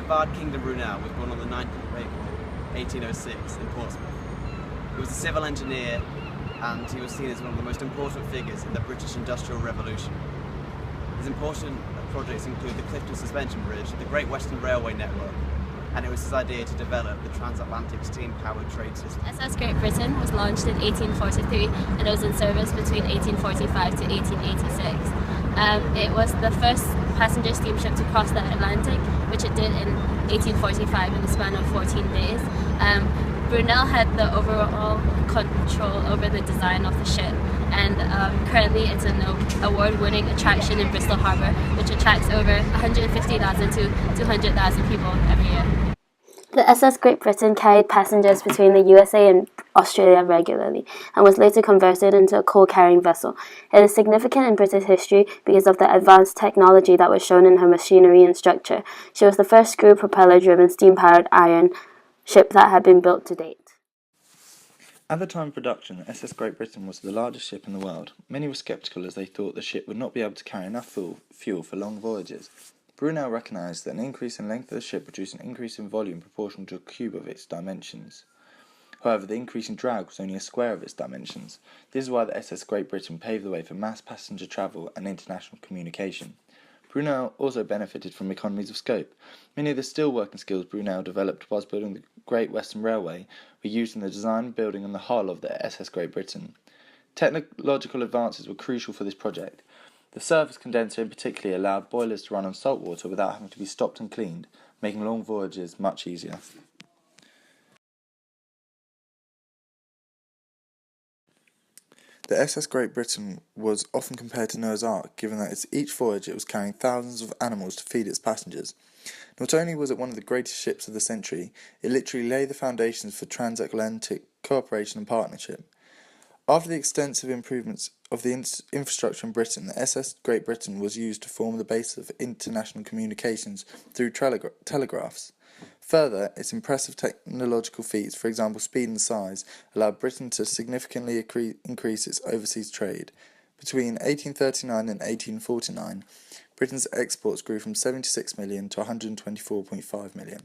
Savard King de Brunel was born on the 9th of April 1806 in Portsmouth. He was a civil engineer and he was seen as one of the most important figures in the British Industrial Revolution. His important projects include the Clifton Suspension Bridge, the Great Western Railway network, and it was his idea to develop the transatlantic steam-powered trade system. SS Great Britain was launched in 1843 and it was in service between 1845 to 1886. It was the first passenger steamship to cross the Atlantic, which it did in 1845 in the span of 14 days. Brunel had the overall control over the design of the ship, and currently it's an award-winning attraction in Bristol Harbour, which attracts over 150,000 to 200,000 people every year. The SS Great Britain carried passengers between the USA and Australia regularly, and was later converted into a coal-carrying vessel. It is significant in British history because of the advanced technology that was shown in her machinery and structure. She was the first screw propeller-driven steam-powered iron ship that had been built to date. At the time of production, SS Great Britain was the largest ship in the world. Many were sceptical as they thought the ship would not be able to carry enough fuel for long voyages. Brunel recognised that an increase in length of the ship produced an increase in volume proportional to a cube of its dimensions. However, the increase in drag was only a square of its dimensions. This is why the SS Great Britain paved the way for mass passenger travel and international communication. Brunel also benefited from economies of scope. Many of the steel working skills Brunel developed whilst building the Great Western Railway were used in the design, building and the hull of the SS Great Britain. Technological advances were crucial for this project. The surface condenser in particular allowed boilers to run on salt water without having to be stopped and cleaned, making long voyages much easier. The SS Great Britain was often compared to Noah's Ark, given that each voyage it was carrying thousands of animals to feed its passengers. Not only was it one of the greatest ships of the century, it literally laid the foundations for transatlantic cooperation and partnership. After the extensive improvements of the infrastructure in Britain, the SS Great Britain was used to form the basis of international communications through telegraphs. Further, its impressive technological feats, for example speed and size, allowed Britain to significantly increase its overseas trade. Between 1839 and 1849, Britain's exports grew from 76 million to 124.5 million.